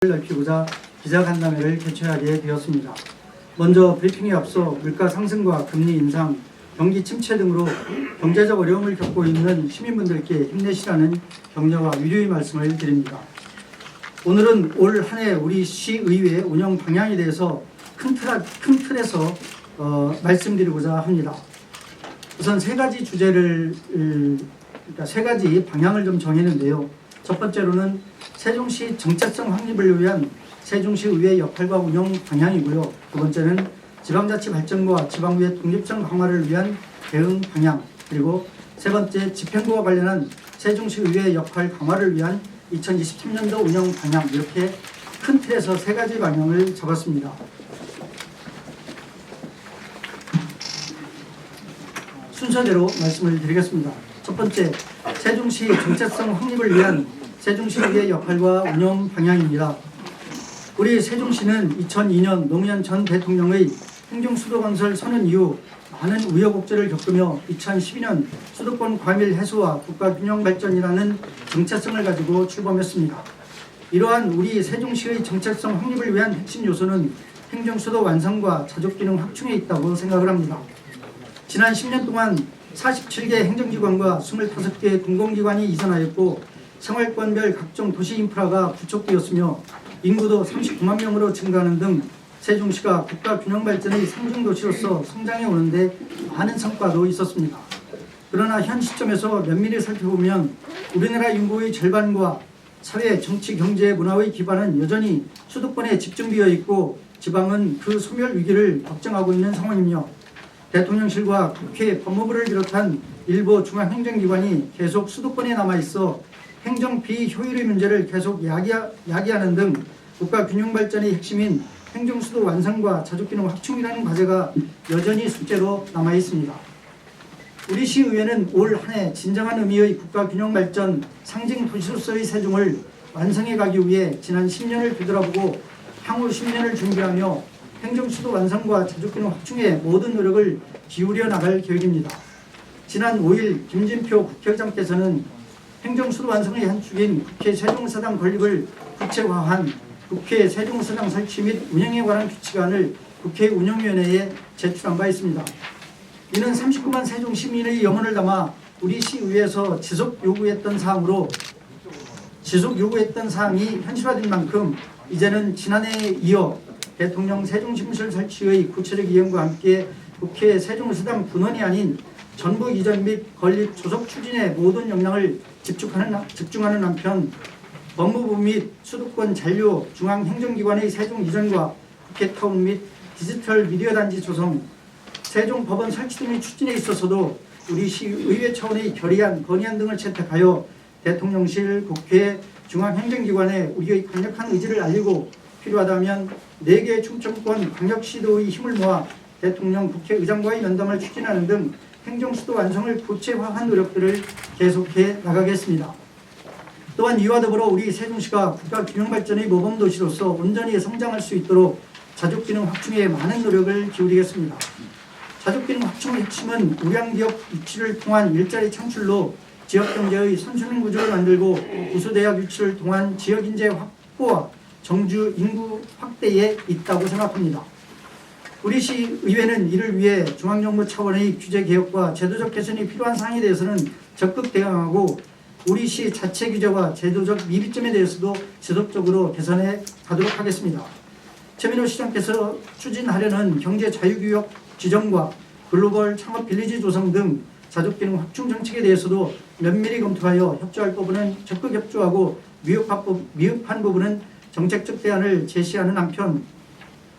넓히고자 기자간담회를 개최하게 되었습니다. 먼저 브리핑에 앞서 물가 상승과 금리 인상, 경기 침체 등으로 경제적 어려움을 겪고 있는 시민분들께 힘내시라는 격려와 위로의 말씀을 드립니다. 오늘은 올 한 해 우리 시의회 운영 방향에 대해서 큰 틀에서 말씀드리고자 합니다. 우선 세 가지 주제를, 세 가지 방향을 좀 정했는데요. 첫 번째로는 세종시 정체성 확립을 위한 세종시의회 역할과 운영 방향이고요. 두 번째는 지방자치 발전과 지방의회 독립성 강화를 위한 대응 방향, 그리고 세 번째 집행부와 관련한 세종시의회 역할 강화를 위한 2023년도 운영 방향, 이렇게 큰 틀에서 세 가지 방향을 잡았습니다. 순서대로 말씀을 드리겠습니다. 첫 번째, 세종시 정체성 확립을 위한 세종시의회 역할과 운영 방향입니다. 우리 세종시는 2002년 노무현 전 대통령의 행정수도건설 선언 이후 많은 우여곡절을 겪으며 2012년 수도권 과밀 해소와 국가균형 발전이라는 정체성을 가지고 출범했습니다. 이러한 우리 세종시의 정체성 확립을 위한 핵심 요소는 행정수도 완성과 자족기능 확충에 있다고 생각을 합니다. 지난 10년 동안 47개 행정기관과 25개 공공기관이 이전하였고 생활권별 각종 도시 인프라가 구축되었으며 인구도 39만 명으로 증가하는 등 세종시가 국가균형 발전의 상징도시로서 성장해 오는데 많은 성과도 있었습니다. 그러나 현 시점에서 면밀히 살펴보면 우리나라 인구의 절반과 사회, 정치, 경제, 문화의 기반은 여전히 수도권에 집중되어 있고 지방은 그 소멸 위기를 걱정하고 있는 상황이며 대통령실과 국회, 법무부를 비롯한 일부 중앙행정기관이 계속 수도권에 남아있어 행정 비효율의 문제를 계속 야기하는 등 국가균형 발전의 핵심인 행정수도 완성과 자족기능 확충이라는 과제가 여전히 숙제로 남아있습니다. 우리 시의회는 올 한 해 진정한 의미의 국가균형 발전 상징 도시로서의 세종을 완성해 가기 위해 지난 10년을 되돌아보고 향후 10년을 준비하며 행정수도 완성과 자족기능 확충에 모든 노력을 기울여 나갈 계획입니다. 지난 5일 김진표 국회의장께서는 행정수도 완성의 한 축인 국회 세종사당 건립을 구체화한 국회 세종사당 설치 및 운영에 관한 규칙안을 국회 운영위원회에 제출한 바 있습니다. 이는 39만 세종 시민의 영혼을 담아 우리 시의회에서 지속 요구했던 사항이 현실화된 만큼 이제는 지난해에 이어 대통령 세종심실 설치의 구체적 이행과 함께 국회 세종사당 분원이 아닌 전부 이전 및 건립 조속 추진의 모든 역량을 집중하는 한편 법무부 및 수도권 잔류 중앙행정기관의 세종 이전과 국회타운 및 디지털 미디어 단지 조성, 세종법원 설치 등의 추진에 있어서도 우리 시의회 차원의 결의안, 건의안 등을 채택하여 대통령실, 국회, 중앙행정기관에 우리의 강력한 의지를 알리고 필요하다면 4개 충청권 광역시도의 힘을 모아 대통령, 국회의장과의 면담을 추진하는 등 행정수도 완성을 구체화한 노력들을 계속해 나가겠습니다. 또한 이와 더불어 우리 세종시가 국가균형발전의 모범도시로서 온전히 성장할 수 있도록 자족기능 확충에 많은 노력을 기울이겠습니다. 자족기능 확충의 핵심은 우량기업 유치를 통한 일자리 창출로 지역경제의 선순환 구조를 만들고 우수대학 유치를 통한 지역인재 확보와 정주 인구 확대에 있다고 생각합니다. 우리 시의회는 이를 위해 중앙정부 차원의 규제 개혁과 제도적 개선이 필요한 사항에 대해서는 적극 대응하고 우리 시 자체 규제와 제도적 미비점에 대해서도 지속적으로 개선해 가도록 하겠습니다. 최민호 시장께서 추진하려는 경제 자유구역 지정과 글로벌 창업 빌리지 조성 등 자족기능 확충 정책에 대해서도 면밀히 검토하여 협조할 부분은 적극 협조하고 미흡한 부분은 정책적 대안을 제시하는 한편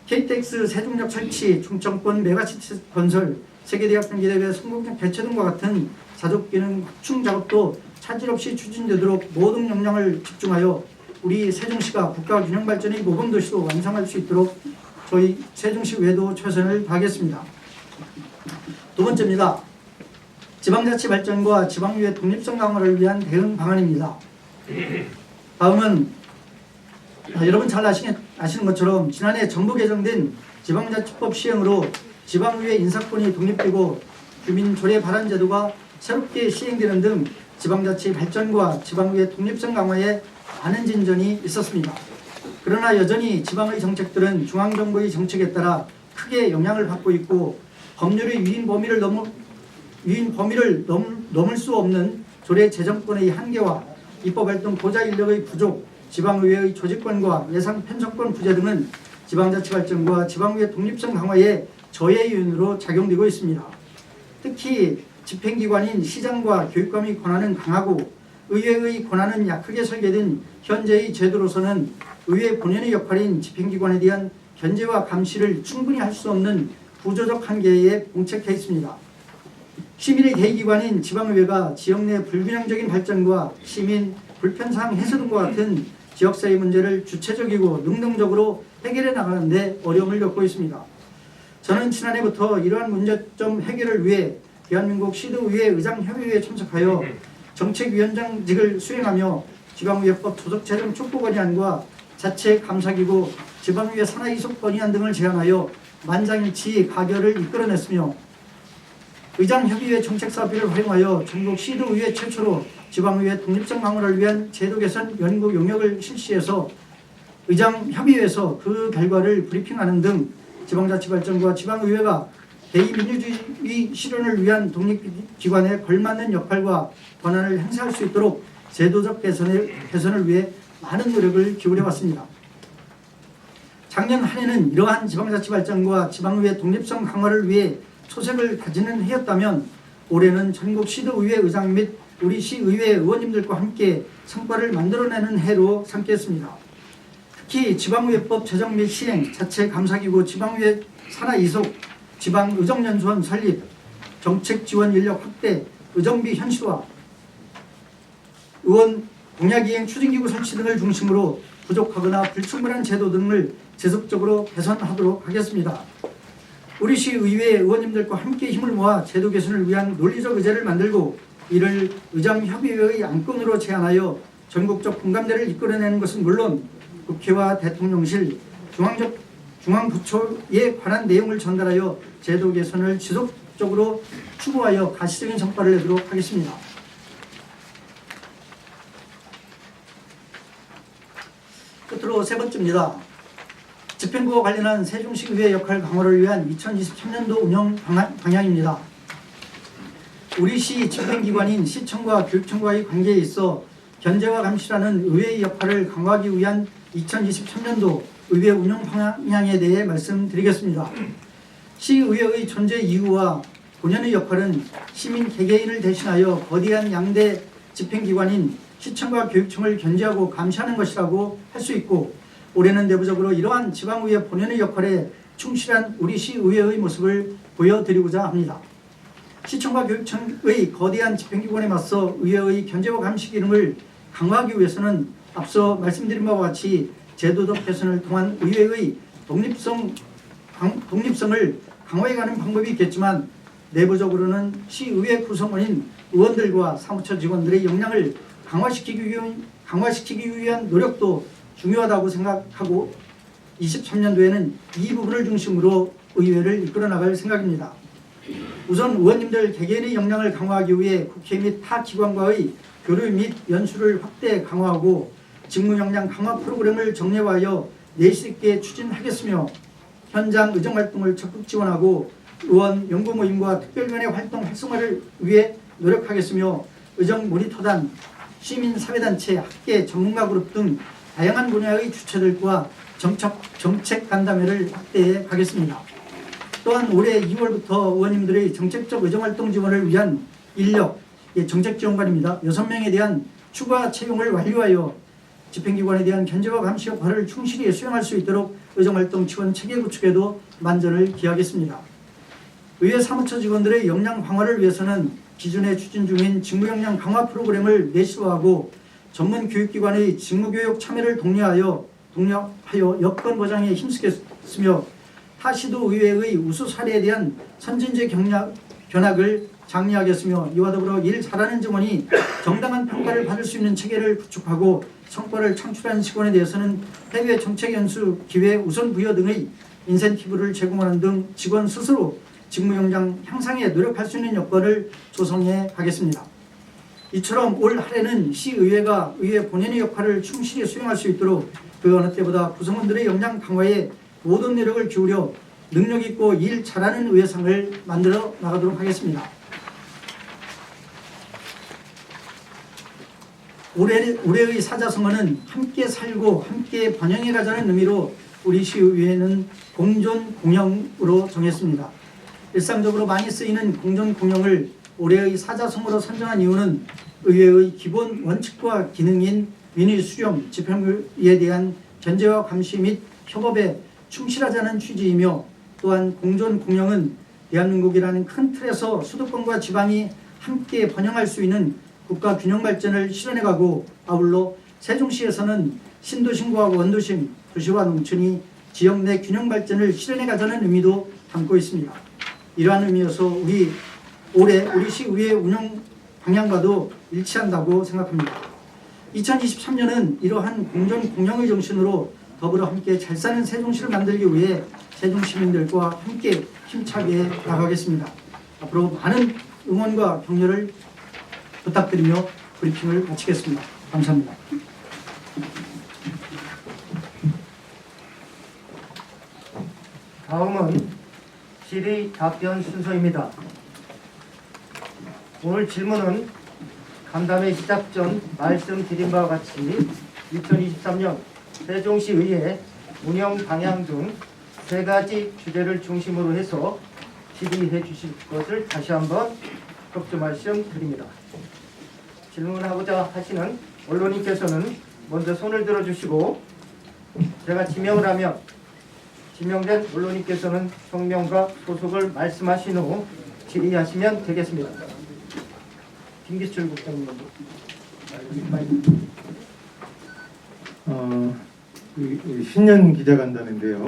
KTX 세종역 설치, 충청권 메가시티 건설, 세계대학 경기대회 성공적 개최 등과 같은 자족기능 확충 작업도 차질 없이 추진되도록 모든 역량을 집중하여 우리 세종시가 국가균형 발전의 모범도시로 완성할 수 있도록 저희 세종시의회도 최선을 다하겠습니다. 두 번째입니다. 지방자치 발전과 지방의회 독립성 강화를 위한 대응 방안입니다. 다음은 여러분 잘 아시는 것처럼 지난해 정부 개정된 지방자치법 시행으로 지방의회 인사권이 독립되고 주민조례 발안 제도가 새롭게 시행되는 등 지방자치 발전과 지방의회 독립성 강화에 많은 진전이 있었습니다. 그러나 여전히 지방의 정책들은 중앙정부의 정책에 따라 크게 영향을 받고 있고 법률의 유인 범위를 넘을 수 없는 조례 제정권의 한계와 입법활동 보좌 인력의 부족, 지방의회의 조직권과 예산 편성권 부재 등은 지방자치발전과 지방의회 독립성 강화에 저해 요인으로 작용되고 있습니다. 특히 집행기관인 시장과 교육감의 권한은 강하고 의회의 권한은 약하게 설계된 현재의 제도로서는 의회 본연의 역할인 집행기관에 대한 견제와 감시를 충분히 할 수 없는 구조적 한계에 봉착해 있습니다. 시민의 대의기관인 지방의회가 지역 내 불균형적인 발전과 시민 불편사항 해소 등과 같은 지역사회 문제를 주체적이고 능동적으로 해결해 나가는 데 어려움을 겪고 있습니다. 저는 지난해부터 이러한 문제점 해결을 위해 대한민국 시도의회 의장협의회에 참석하여 정책위원장직을 수행하며 지방의회법 조속재정 촉구건의안과 자체 감사기구 지방의회 산하이속 건의안 등을 제안하여 만장일치 가결을 이끌어냈으며 의장협의회 정책사업비를 활용하여 전국 시도의회 최초로 지방의회 독립성 강화를 위한 제도 개선 연구 용역을 실시해서 의장협의회에서 그 결과를 브리핑하는 등 지방자치발전과 지방의회가 대의민주주의 실현을 위한 독립기관에 걸맞는 역할과 권한을 행사할 수 있도록 제도적 개선을 위해 많은 노력을 기울여왔습니다. 작년 한 해는 이러한 지방자치발전과 지방의회 독립성 강화를 위해 초색을 다지는 해였다면 올해는 전국 시도의회 의장 및 우리 시의회 의원님들과 함께 성과를 만들어내는 해로 삼겠습니다. 특히 지방의회법 제정 및 시행, 자체 감사기구 지방의회 산하 이속, 지방의정연수원 설립, 정책지원 인력 확대, 의정비 현실화, 의원 공약이행 추진기구 설치 등을 중심으로 부족하거나 불충분한 제도 등을 지속적으로 개선하도록 하겠습니다. 우리 시의회 의원님들과 함께 힘을 모아 제도 개선을 위한 논리적 의제를 만들고 이를 의장협의회의 안건으로 제안하여 전국적 공감대를 이끌어내는 것은 물론 국회와 대통령실, 중앙부처에 관한 내용을 전달하여 제도 개선을 지속적으로 추구하여 가시적인 성과를 내도록 하겠습니다. 끝으로 세 번째입니다. 집행부와 관련한 세종시의회 역할 강화를 위한 2023년도 운영 방향입니다. 우리 시 집행기관인 시청과 교육청과의 관계에 있어 견제와 감시라는 의회의 역할을 강화하기 위한 2023년도 의회 운영 방향에 대해 말씀드리겠습니다. 시의회의 존재 이유와 본연의 역할은 시민 개개인을 대신하여 거대한 양대 집행기관인 시청과 교육청을 견제하고 감시하는 것이라고 할 수 있고 올해는 내부적으로 이러한 지방의회 본연의 역할에 충실한 우리 시의회의 모습을 보여드리고자 합니다. 시청과 교육청의 거대한 집행기관에 맞서 의회의 견제와 감시 기능을 강화하기 위해서는 앞서 말씀드린 바와 같이 제도적 개선을 통한 의회의 독립성을 강화해가는 방법이 있겠지만 내부적으로는 시의회 구성원인 의원들과 사무처 직원들의 역량을 강화시키기 위한 노력도 중요하다고 생각하고 23년도에는 이 부분을 중심으로 의회를 이끌어 나갈 생각입니다. 우선 의원님들 개개인의 역량을 강화하기 위해 국회 및 타 기관과의 교류 및 연수를 확대 강화하고 직무 역량 강화 프로그램을 정례화하여 내실 있게 추진하겠으며 현장 의정활동을 적극 지원하고 의원 연구 모임과 특별위원회 활동 활성화를 위해 노력하겠으며 의정 모니터단, 시민사회단체, 학계, 전문가 그룹 등 다양한 분야의 주체들과 정책 간담회를 확대해 가겠습니다. 또한 올해 2월부터 의원님들의 정책적 의정활동 지원을 위한 인력, 정책지원관입니다. 6명에 대한 추가 채용을 완료하여 집행기관에 대한 견제와 감시 역할을 충실히 수행할 수 있도록 의정활동 지원 체계 구축에도 만전을 기하겠습니다. 의회 사무처 직원들의 역량 강화를 위해서는 기존에 추진 중인 직무 역량 강화 프로그램을 내실화하고 전문 교육기관의 직무교육 참여를 독려하여 여건 보장에 힘쓰겠으며 타시도 의회의 우수 사례에 대한 선진적 견학을 장려하겠으며 이와 더불어 일 잘하는 직원이 정당한 평가를 받을 수 있는 체계를 구축하고 성과를 창출한 직원에 대해서는 해외 정책 연수 기회 우선 부여 등의 인센티브를 제공하는 등 직원 스스로 직무 역량 향상에 노력할 수 있는 여건을 조성해 가겠습니다. 이처럼 올 한 해는 시의회가 의회 본연의 역할을 충실히 수행할 수 있도록 그 어느 때보다 구성원들의 역량 강화에 모든 노력을 기울여 능력 있고 일 잘하는 의회상을 만들어 나가도록 하겠습니다. 올해의 사자성어는 함께 살고 함께 번영해 가자는 의미로 우리 시의회는 공존공영으로 정했습니다. 일상적으로 많이 쓰이는 공존공영을 올해의 사자성어로 선정한 이유는 의회의 기본 원칙과 기능인 민의 수렴, 집행에 대한 견제와 감시 및 협업에 충실하자는 취지이며, 또한 공존공영은 대한민국이라는 큰 틀에서 수도권과 지방이 함께 번영할 수 있는 국가 균형 발전을 실현해가고, 아울러 세종시에서는 신도심과 원도심, 도시와 농촌이 지역 내 균형 발전을 실현해가자는 의미도 담고 있습니다. 이러한 의미에서 올해 우리 시의회 운영 방향과도 일치한다고 생각합니다. 2023년은 이러한 공존공영의 정신으로 더불어 함께 잘 사는 세종시를 만들기 위해 세종 시민들과 함께 힘차게 나가겠습니다. 앞으로 많은 응원과 격려를 부탁드리며 브리핑을 마치겠습니다. 감사합니다. 다음은 질의 답변 순서입니다. 오늘 질문은 간담회 시작 전 말씀드린 바와 같이 2023년 세종시의회 운영 방향 등 3가지 주제를 중심으로 해서 질의해 주실 것을 다시 한번 협조 말씀드립니다. 질문하고자 하시는 언론인께서는 먼저 손을 들어주시고, 제가 지명을 하면 지명된 언론인께서는 성명과 소속을 말씀하신 후 질의하시면 되겠습니다. 김기철 국장님 먼저. 신년 기자간담회인데요.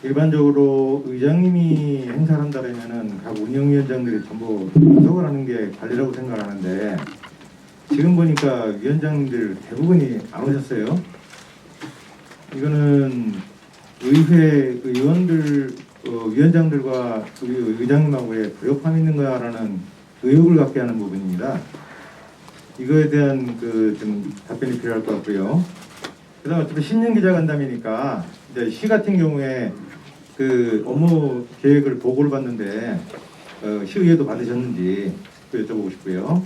일반적으로 의장님이 행사를 한다면은 각 운영위원장들이 전부 참석을 하는 게 관리라고 생각하는데, 지금 보니까 위원장님들 대부분이 안 오셨어요. 이거는 의회 의원들 위원장들과 의장님하고의 불협화음이 있는가라는 의혹을 갖게 하는 부분입니다. 이거에 대한 좀 답변이 필요할 것 같고요. 그다음 어차피 신년 기자간담회니까 이제 시 같은 경우에 업무 계획을 보고를 받는데 시의회도 받으셨는지 여쭤보고 싶고요.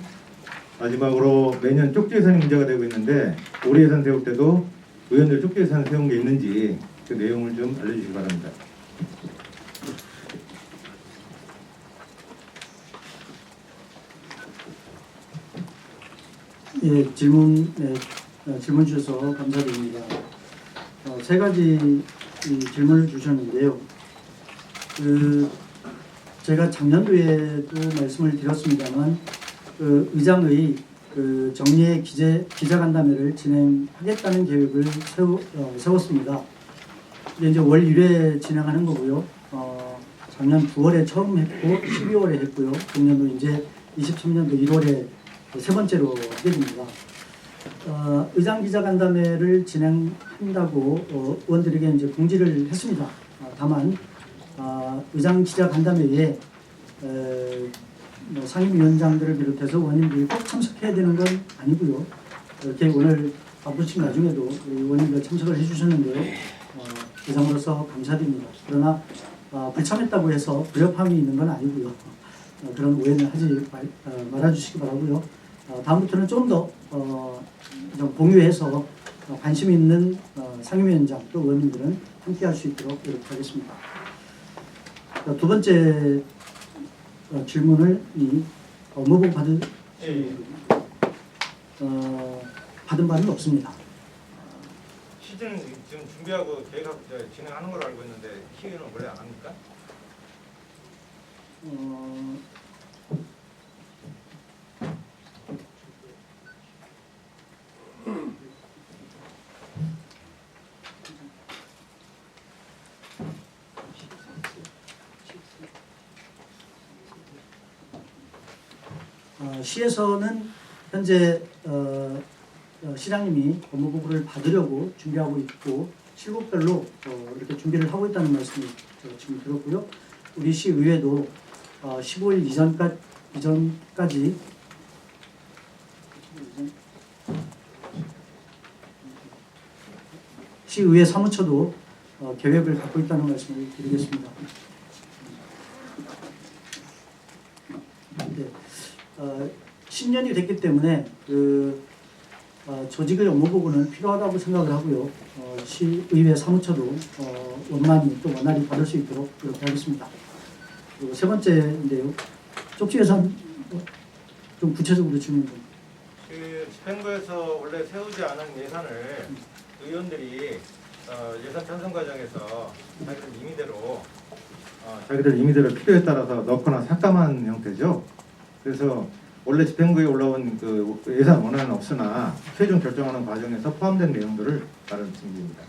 마지막으로 매년 쪽지 예산이 문제가 되고 있는데 올해 예산 세울 때도 의원들 쪽지 예산 세운 게 있는지 그 내용을 좀 알려주시기 바랍니다. 예, 질문 주셔서 감사드립니다. 3가지 질문을 주셨는데요. 제가 작년도에도 말씀을 드렸습니다만, 의장의 정례 기자간담회를 진행하겠다는 계획을 세웠습니다. 이게 이제 월 1회 진행하는 거고요. 작년 9월에 처음 했고 12월에 했고요. 금년도 이제 23년도 1월에 3번째로 하게 됩니다. 의장 기자간담회를 진행한다고 의원들에게 이제 공지를 했습니다. 다만 의장 기자간담회에 상임위원장들을 비롯해서 의원님들이 꼭 참석해야 되는 건 아니고요. 이렇게 오늘 바쁘신 나중에도 의원님들 참석을 해주셨는데요. 의장으로서 감사드립니다. 그러나 불참했다고 해서 불협화음이 있는 건 아니고요. 그런 오해는 하지 말아주시기 바라고요. 다음부터는 좀 더 공유해서 관심 있는 상임위원장 또 의원님들은 함께할 수 있도록 노력하겠습니다. 두 번째 질문을 업무보고 받은 바는 없습니다. 시즌 지금 준비하고 계획하고 진행하는 걸로 알고 있는데 시의회는 원래 안 합니까? 시에서는 현재 시장님이 업무보고를 받으려고 준비하고 있고 실국별로 이렇게 준비를 하고 있다는 말씀을 지금 들었고요. 우리 시의회도 15일 이전까지 시의회 사무처도 계획을 갖고 있다는 말씀을 드리겠습니다. 네, 10년이 됐기 때문에 조직의 업무보고는 필요하다고 생각을 하고요. 시의회 사무처도 원만히 또 원활히 받을 수 있도록 그렇게 하겠습니다. 그리고 세 번째인데요. 쪽지 예산 좀 구체적으로 질문 좀. 그 집행부에서 원래 세우지 않은 예산을 의원들이 예산 편성 과정에서 자기들 임의대로 필요에 따라서 넣거나 삭감한 형태죠. 그래서 원래 집행부에 올라온 그 예산 원안은 없으나 최종 결정하는 과정에서 포함된 내용들을 말씀드립니다.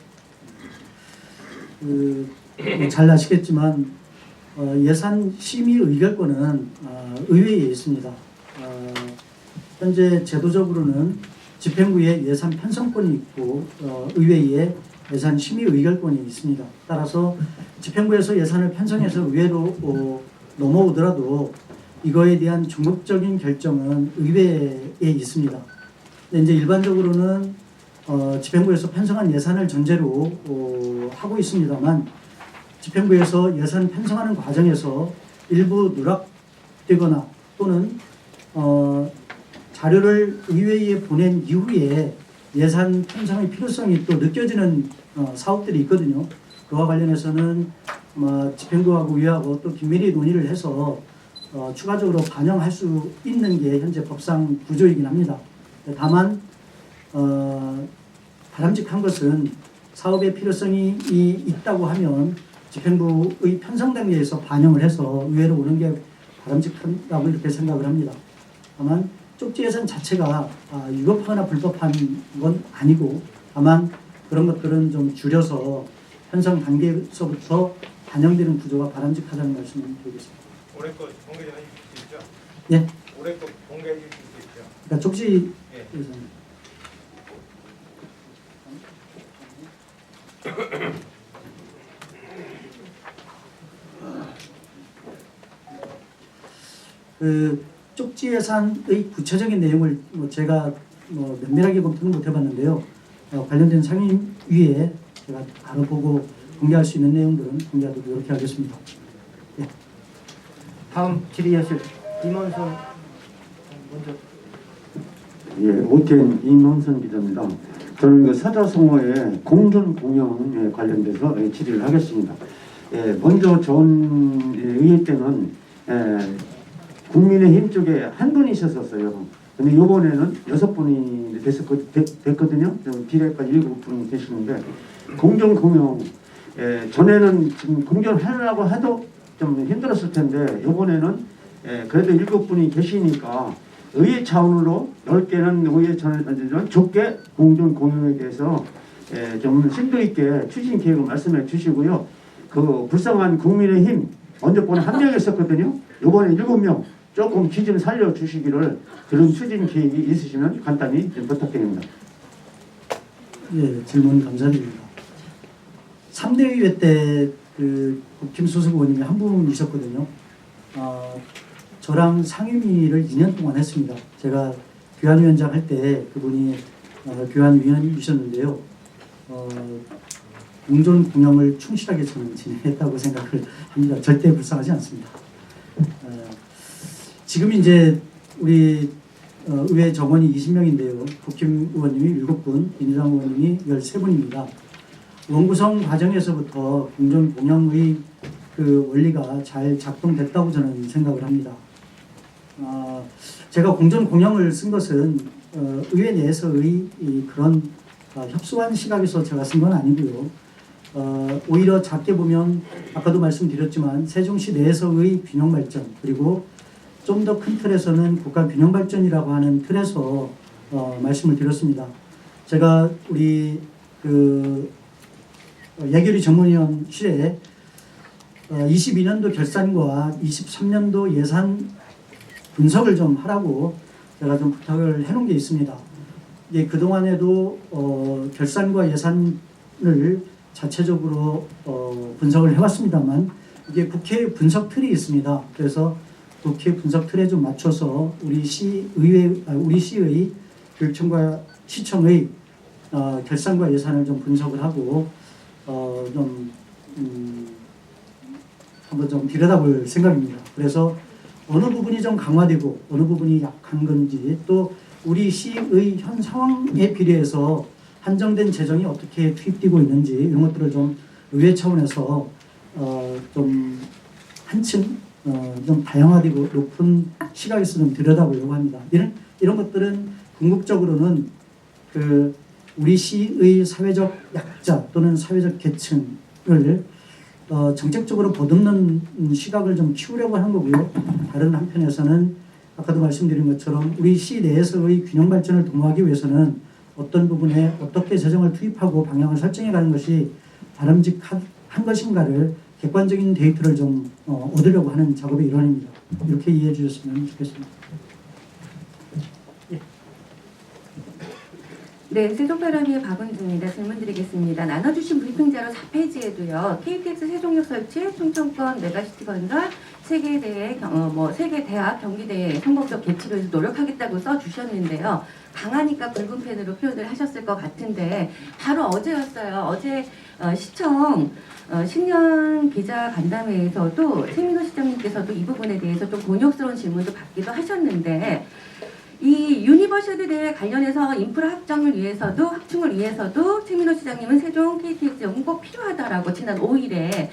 잘 아시겠지만 예산 심의 의결권은 의회에 있습니다. 현재 제도적으로는 집행부에 예산 편성권이 있고 의회에 예산 심의 의결권이 있습니다. 따라서 집행부에서 예산을 편성해서 의회로 넘어오더라도 이거에 대한 종합적인 결정은 의회에 있습니다. 근데 이제 일반적으로는 집행부에서 편성한 예산을 전제로 하고 있습니다만 집행부에서 예산 편성하는 과정에서 일부 누락되거나 또는 자료를 의회에 보낸 이후에 예산 편성의 필요성이 또 느껴지는 사업들이 있거든요. 그와 관련해서는 집행부하고 의회하고 또 긴밀히 논의를 해서 추가적으로 반영할 수 있는 게 현재 법상 구조이긴 합니다. 다만 바람직한 것은 사업의 필요성이 있다고 하면 집행부의 편성 단계에서 반영을 해서 의회로 오는 게 바람직하다고 이렇게 생각을 합니다. 다만 쪽지 예산 자체가 위법하거나 불법한 건 아니고 다만 그런 것들은 좀 줄여서 편성 단계에서부터 반영되는 구조가 바람직하다는 말씀을 드리겠습니다. 올해 거 공개 좀 해주실 수 있죠? 예. 올해 거 공개해 주실 수 있죠? 그러니까 쪽지 예. 예산. 쪽지 예산의 구체적인 내용을 제가 면밀하게 검토는 못 해봤는데요. 관련된 상임위에 제가 알아보고 공개할 수 있는 내용들은 공개하도록 이렇게 하겠습니다. 예. 다음 질의하실 임원선 먼저. 예, 오태인 임원선 기자입니다. 저는 그 사자성어의 공존 공영에 관련돼서 질의를 하겠습니다. 먼저 전 의회 때는 국민의힘 쪽에 한 분이 있었어요. 근데 이번에는 6분이 됐거든요. 비례가 7분이 계시는데 공존 공영 전에는 지금 공존하려고 해도 좀 힘들었을 텐데 이번에는 그래도 7분이 계시니까 의회 차원으로 10개는 의회 차원에 좁게 공존 공영에 대해서 좀 심도 있게 추진 계획을 말씀해 주시고요. 그 불쌍한 국민의힘 먼저 번에 한 명 있었거든요. 이번에 7명 조금 기 좀 살려주시기를 그런 추진 계획이 있으시면 간단히 좀 부탁드립니다. 예, 질문 감사드립니다. 3대 의회 때 그 김수석 의원님이 한 분이셨거든요. 저랑 상임위를 2년 동안 했습니다. 제가 교환위원장 할 때 그분이 교환위원이셨는데요. 공존 공영을 충실하게 저는 진행했다고 생각을 합니다. 절대 불쌍하지 않습니다. 지금 이제 우리 의회 정원이 20명인데요. 국힘 의원님이 7분, 민주당 의원님이 13분입니다. 원구성 과정에서부터 공존 공영의 그 원리가 잘 작동됐다고 저는 생각을 합니다. 제가 공존 공영을 쓴 것은 의회 내에서의 그런 협소한 시각에서 제가 쓴 건 아니고요. 오히려 작게 보면 아까도 말씀드렸지만 세종시 내에서의 균형 발전 그리고 좀 더 큰 틀에서는 국가 균형 발전이라고 하는 틀에서 말씀을 드렸습니다. 제가 우리 그 예결위 전문위원실에 22년도 결산과 23년도 예산 분석을 좀 하라고 제가 좀 부탁을 해놓은 게 있습니다. 이게 그동안에도 결산과 예산을 자체적으로 분석을 해왔습니다만 이게 국회 분석 틀이 있습니다. 그래서 국회 분석 틀에 좀 맞춰서 우리 시의 교육청과 시청의 결산과 예산을 좀 분석을 하고 한번 좀 들여다볼 생각입니다. 그래서 어느 부분이 좀 강화되고 어느 부분이 약한 건지, 또 우리 시의 현 상황에 비례해서 한정된 재정이 어떻게 투입되고 있는지, 이런 것들을 좀 의회 차원에서 좀 한층 좀 다양화되고 높은 시각에서 좀 들여다보려고 합니다. 이런 것들은 궁극적으로는 우리 시의 사회적 약자 또는 사회적 계층을 정책적으로 보듬는 시각을 좀 키우려고 하는 거고요. 다른 한편에서는 아까도 말씀드린 것처럼 우리 시 내에서의 균형 발전을 도모하기 위해서는 어떤 부분에 어떻게 재정을 투입하고 방향을 설정해 가는 것이 바람직한 것인가를 객관적인 데이터를 좀 얻으려고 하는 작업의 일환입니다. 이렇게 이해해 주셨으면 좋겠습니다. 네, 세종파라미의 박은주입니다. 질문 드리겠습니다. 나눠주신 브리핑자료 4페이지에도요. KTX 세종역 설치, 충청권 메가시티 건설, 세계대학 경기대회 성공적 개최를 위해서 노력하겠다고 써주셨는데요. 강하니까 붉은 펜으로 표현을 하셨을 것 같은데 바로 어제였어요. 어제 시청 신년 기자 간담회에서도 최민호 시장님께서도 이 부분에 대해서 좀 곤욕스러운 질문도 받기도 하셨는데, 이 유니버셔드 대회 관련해서 인프라 확충을 위해서도 최민호 시장님은 세종 KTX역은 꼭 필요하다라고 지난 5일에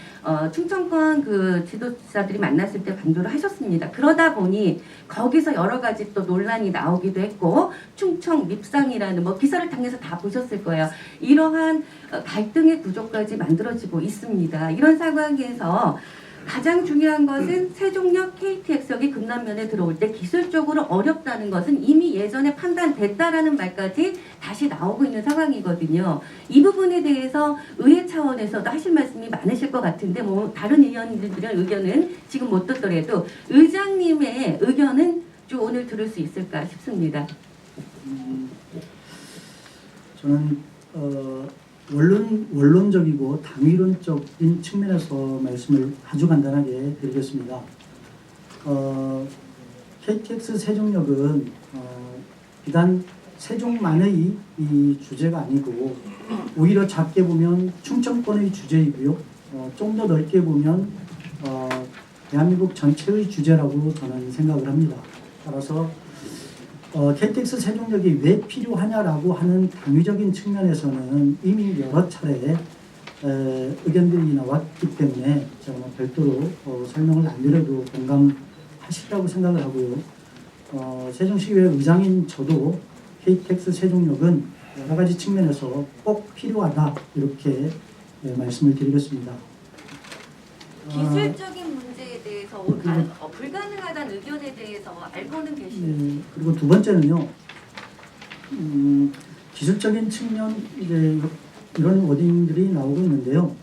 충청권 그 지도자들이 만났을 때 강조를 하셨습니다. 그러다 보니 거기서 여러 가지 또 논란이 나오기도 했고, 충청 밉상이라는 기사를 통해서 다 보셨을 거예요. 이러한 갈등의 구조까지 만들어지고 있습니다. 이런 상황에서 가장 중요한 것은 세종역 KTX역이 금남면에 들어올 때 기술적으로 어렵다는 것은 이미 예전에 판단됐다라는 말까지 다시 나오고 있는 상황이거든요. 이 부분에 대해서 의회 차원에서도 하실 말씀이 많으실 것 같은데 다른 의원들의 의견은 지금 못 듣더라도 의장님의 의견은 좀 오늘 들을 수 있을까 싶습니다. 저는 원론적이고 당위론적인 측면에서 말씀을 아주 간단하게 드리겠습니다. KTX 세종역은 비단 세종만의 이 주제가 아니고 오히려 작게 보면 충청권의 주제이고요. 좀 더 넓게 보면 대한민국 전체의 주제라고 저는 생각을 합니다. 따라서 KTX 세종역이 왜 필요하냐라고 하는 당위적인 측면에서는 이미 여러 차례 의견들이 나왔기 때문에 제가 별도로 설명을 안 드려도 공감하시리라고 생각을 하고요. 세종시의회 의장인 저도 KTX 세종역은 여러 가지 측면에서 꼭 필요하다 이렇게 말씀을 드리겠습니다. 기술적인 문제에 대해서 불가능하다는 의견에 대해서 알고는 계시는지. 그리고 두 번째는요. 기술적인 측면 이제 이런 워딩들이 나오고 있는데요.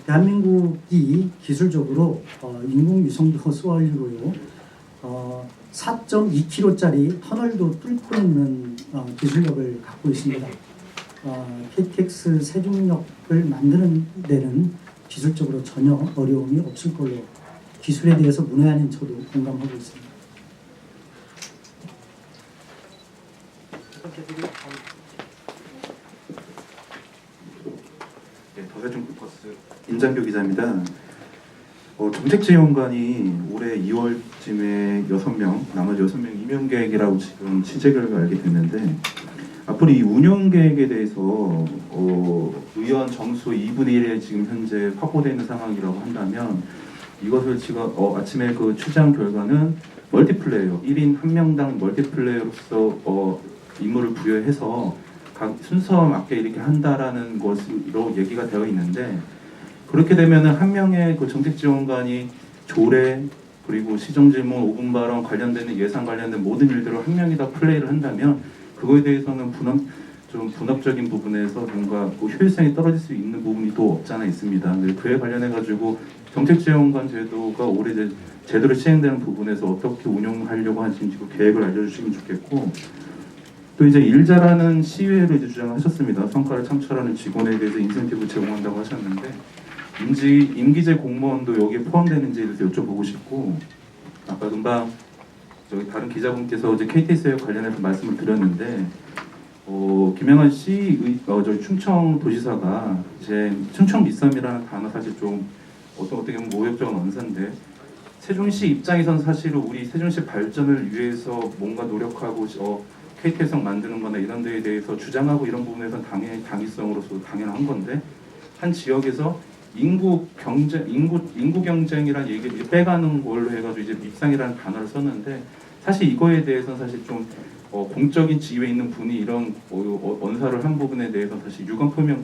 대한민국이 기술적으로 인공 위성도 쏘아올리고요. 4.2km짜리 터널도 뚫고 있는 기술력을 갖고 있습니다. KTX 세종역을 만드는 데는 기술적으로 전혀 어려움이 없을 걸로 기술에 대해서 문외 아닌 저도 공감하고 있습니다. 네, 더세종 캠퍼스 임장교 기자입니다. 정책지원관이 올해 2월쯤에 6명, 나머지 6명 임용 계획이라고 지금 취재 결과 알게 됐는데, 앞으로 이 운영 계획에 대해서 의원 정수 2분의 1에 지금 현재 확보되는 상황이라고 한다면, 이것을 지금 아침에 그 추정 결과는 멀티플레이어 1인 1명당 멀티플레이어로서 임무를 부여해서 각 순서에 맞게 이렇게 한다라는 것으로 얘기가 되어 있는데, 그렇게 되면은 한 명의 그 정책지원관이 조례 그리고 시정질문 5분 발언 관련되는 예산 관련된 모든 일들을 한 명이 다 플레이를 한다면, 그거에 대해서는 분업적인 부분에서 뭔가 그 효율성이 떨어질 수 있는 부분이 또 없잖아 있습니다. 그에 관련해 가지고 정책지원관 제도가 올해 제대로 시행되는 부분에서 어떻게 운영하려고 하시는지 그 계획을 알려주시면 좋겠고, 또 이제 일 잘하는 시의회를 이제 주장하셨습니다. 성과를 창출하는 직원에 대해서 인센티브를 제공한다고 하셨는데, 임기제 공무원도 여기에 포함되는지에 대해서 여쭤보고 싶고, 아까 금방 저기 다른 기자분께서 이제 KTX에 관련해서 말씀을 드렸는데, 김영환 저희 충청도지사가 이제 충청 미쌈이라는 단어 사실 좀 어떻게 보면 모욕적인 언사인데 세종시 입장에선 사실은 우리 세종시 발전을 위해서 뭔가 노력하고 KTX 만드는 거나 이런 데에 대해서 주장하고 이런 부분에서는 당연히 당위성으로서 당연한 건데 한 지역에서 인구 경쟁이란 얘기를 빼가는 걸로 해가지고 이제 밉상이라는 단어를 썼는데 사실 이거에 대해서는 사실 좀 공적인 지위에 있는 분이 이런 언사를 한 부분에 대해서 사실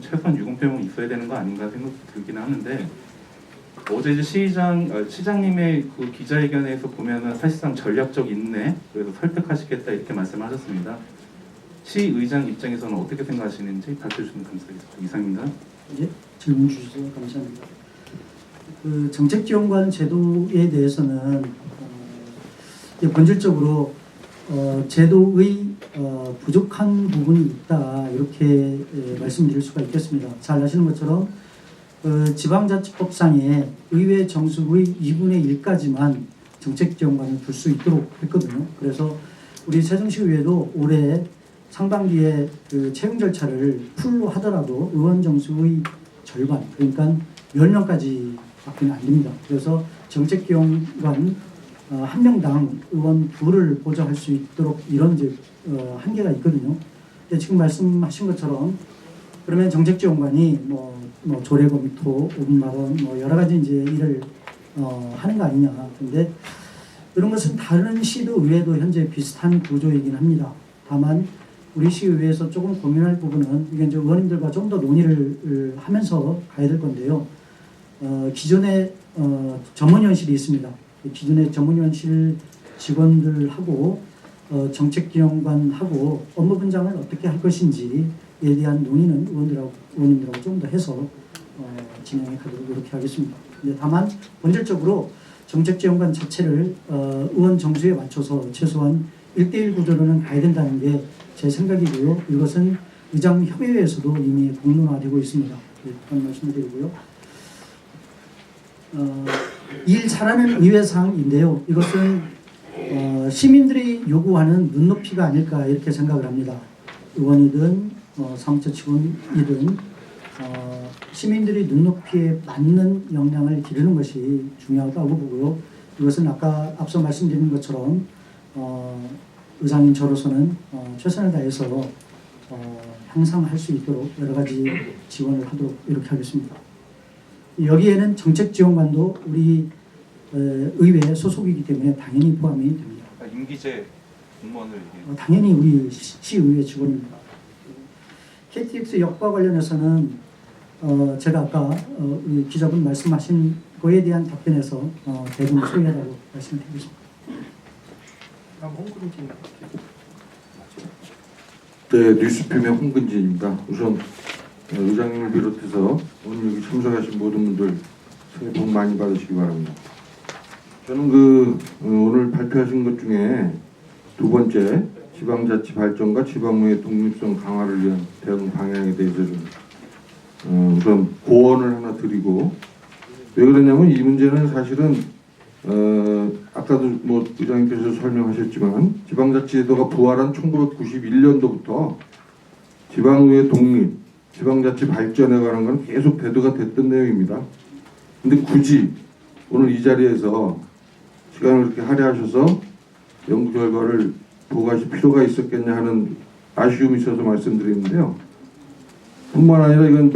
최소한 유감 표명 있어야 되는 거 아닌가 생각이 들긴 하는데 어제 이제 시장님의 그 기자회견에서 보면은 사실상 전략적 인내 그래서 설득하시겠다 이렇게 말씀하셨습니다. 시의장 입장에서는 어떻게 생각하시는지 밝혀주시면 감사하겠습니다. 이상입니다. 예, 질문 주셔서 감사합니다. 그 정책지원관 제도에 대해서는 본질적으로 제도의 부족한 부분이 있다 이렇게 말씀드릴 수가 있겠습니다. 잘 아시는 것처럼 지방자치법상에 의회 정수의 2분의 1까지만 정책지원관을 둘 수 있도록 했거든요. 그래서 우리 세종시의회도 올해 상반기에 그 채용 절차를 풀로 하더라도 의원 정수의 절반, 그러니까 10명까지 밖에는 안 됩니다. 그래서 정책기원관 한 명당 의원 2를 보좌할 수 있도록 이런 이제 한계가 있거든요. 근데 지금 말씀하신 것처럼 그러면 정책지원관이 뭐 조례검토, 5분마론 뭐 여러 가지 이제 일을 하는 거 아니냐. 근데 이런 것은 다른 시도 의회도 현재 비슷한 구조이긴 합니다. 다만 우리 시의회에서 조금 고민할 부분은 이게 이제 의원님들과 좀 더 논의를 하면서 가야 될 건데요. 기존에 전문위원실이 있습니다. 기존의 전문위원실 직원들하고 정책기획관하고 업무 분장을 어떻게 할 것인지에 대한 논의는 의원님들하고 좀 더 해서 진행해 가도록 이렇게 하겠습니다. 근데 다만 본질적으로 정책지원관 자체를 의원 정수에 맞춰서 최소한 1대1 구조로는 가야 된다는 게 제 생각이고요. 이것은 의장협의회에서도 이미 공론화되고 있습니다. 그런 말씀을 드리고요. 일 잘하는 의회 사항인데요. 이것은 시민들이 요구하는 눈높이가 아닐까 이렇게 생각을 합니다. 의원이든 사무처 직원이든 시민들이 눈높이에 맞는 역량을 기르는 것이 중요하다고 보고요. 이것은 아까 앞서 말씀드린 것처럼 의장인 저로서는 최선을 다해서 향상할 수 있도록 여러 가지 지원을 하도록 이렇게 하겠습니다. 여기에는 정책지원관도 우리 의회 소속이기 때문에 당연히 포함이 됩니다. 임기제 공무원을 당연히 우리 시의회 직원입니다. KTX 역과 관련해서는 제가 아까 우리 기자분 말씀하신 거에 대한 답변에서 대부분 소개하라고 말씀드리겠습니다. 네, 뉴스피면 홍근진입니다. 우선 의장님을 비롯해서 오늘 여기 참석하신 모든 분들 새해 복 많이 받으시기 바랍니다. 저는 오늘 발표하신 것 중에 두 번째 지방자치 발전과 지방의회 독립성 강화를 위한 대응 방향에 대해서 좀 우선 고언을 하나 드리고, 왜 그러냐면 이 문제는 사실은 아까도 뭐 의장님께서 설명하셨지만 지방자치제도가 부활한 1991년도부터 지방의회 독립, 지방자치 발전에 관한 건 계속 대두가 됐던 내용입니다. 근데 굳이 오늘 이 자리에서 시간을 그렇게 할애하셔서 연구 결과를 보고하실 필요가 있었겠냐 하는 아쉬움이 있어서 말씀드리는데요. 뿐만 아니라 이건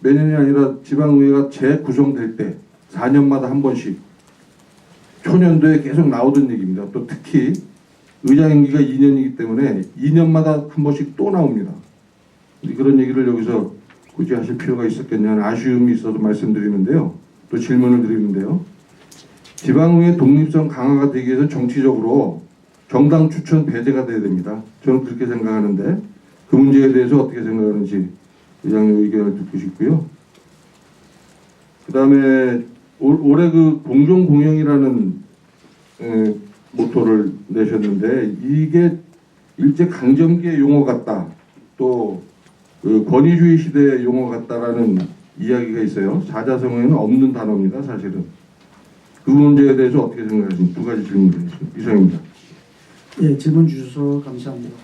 매년이 아니라 지방의회가 재구성될 때 4년마다 한 번씩 초년도에 계속 나오던 얘기입니다. 또 특히 의장 임기가 2년이기 때문에 2년마다 한 번씩 또 나옵니다. 그런 얘기를 여기서 굳이 하실 필요가 있었겠냐는 아쉬움이 있어서 말씀드리는데요. 또 질문을 드리는데요. 지방의회 독립성 강화가 되기 위해서 정치적으로 정당 추천 배제가 돼야 됩니다. 저는 그렇게 생각하는데 그 문제에 대해서 어떻게 생각하는지 의장님 의견을 듣고 싶고요. 그 다음에 올해 그 공정공영이라는 모토를 내셨는데 이게 일제 강점기의 용어 같다, 또 그 권위주의 시대의 용어 같다라는 이야기가 있어요. 사자성어에는 없는 단어입니다. 사실은 그 문제에 대해서 어떻게 생각하십니까? 두 가지 질문드리겠습니다. 이상입니다. 예, 질문 주셔서 감사합니다.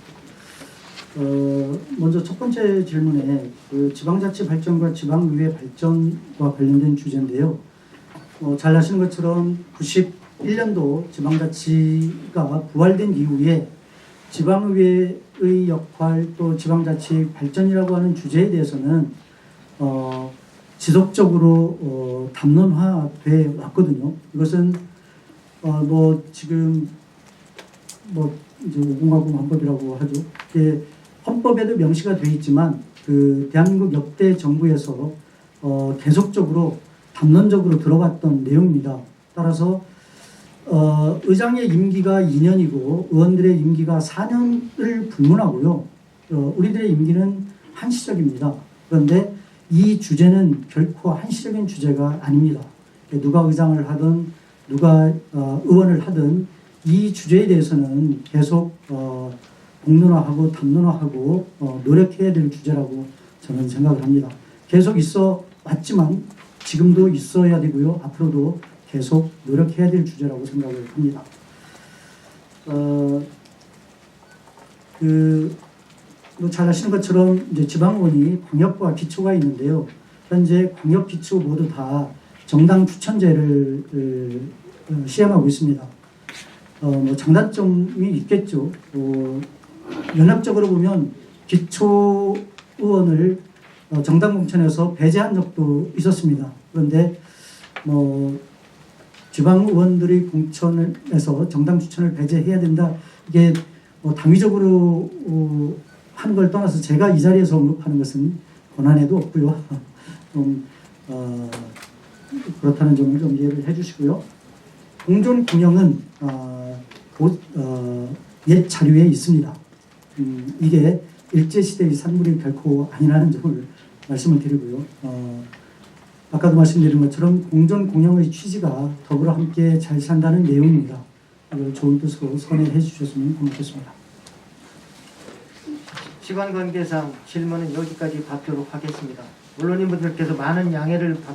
먼저 첫 번째 질문에 그 지방자치 발전과 지방의회 발전과 관련된 주제인데요. 잘 아시는 것처럼 91년도 지방자치가 부활된 이후에 지방의회의 역할 또 지방자치 발전이라고 하는 주제에 대해서는 지속적으로 담론화돼 왔거든요. 이것은 뭐 지금 뭐 이제 50가구 헌법이라고 하죠. 이게 헌법에도 명시가 돼 있지만 그 대한민국 역대 정부에서 계속적으로 담론적으로 들어갔던 내용입니다. 따라서 의장의 임기가 2년이고 의원들의 임기가 4년을 불문하고요. 우리들의 임기는 한시적입니다. 그런데 이 주제는 결코 한시적인 주제가 아닙니다. 누가 의장을 하든 누가 의원을 하든 이 주제에 대해서는 계속 공론화하고 담론화하고 노력해야 될 주제라고 저는 생각을 합니다. 계속 있어 왔지만 지금도 있어야 되고요. 앞으로도 계속 노력해야 될 주제라고 생각을 합니다. 잘 아시는 것처럼 이제 지방의원이 광역과 기초가 있는데요. 현재 광역, 기초 모두 다 정당 추천제를 시행하고 있습니다. 뭐 장단점이 있겠죠. 연합적으로 보면 기초 의원을 정당 공천에서 배제한 적도 있었습니다. 그런데 뭐 지방 의원들의 공천에서 정당 추천을 배제해야 된다. 이게 뭐 당위적으로 하는 걸 떠나서 제가 이 자리에서 언급하는 것은 권한에도 없고요. 좀 그렇다는 점을 좀 이해를 해주시고요. 공존 공영은 옛 자료에 있습니다. 이게 일제시대의 산물이 결코 아니라는 점을 말씀을 드리고요. 아까도 말씀드린 것처럼 공존 공영의 취지가 더불어 함께 잘 산다는 내용입니다. 이걸 좋은 뜻으로 선회해 주셨으면 고맙겠습니다. 시간 관계상 질문은 여기까지 받도록 하겠습니다. 언론인분들께서 많은 양해를 바랍니다.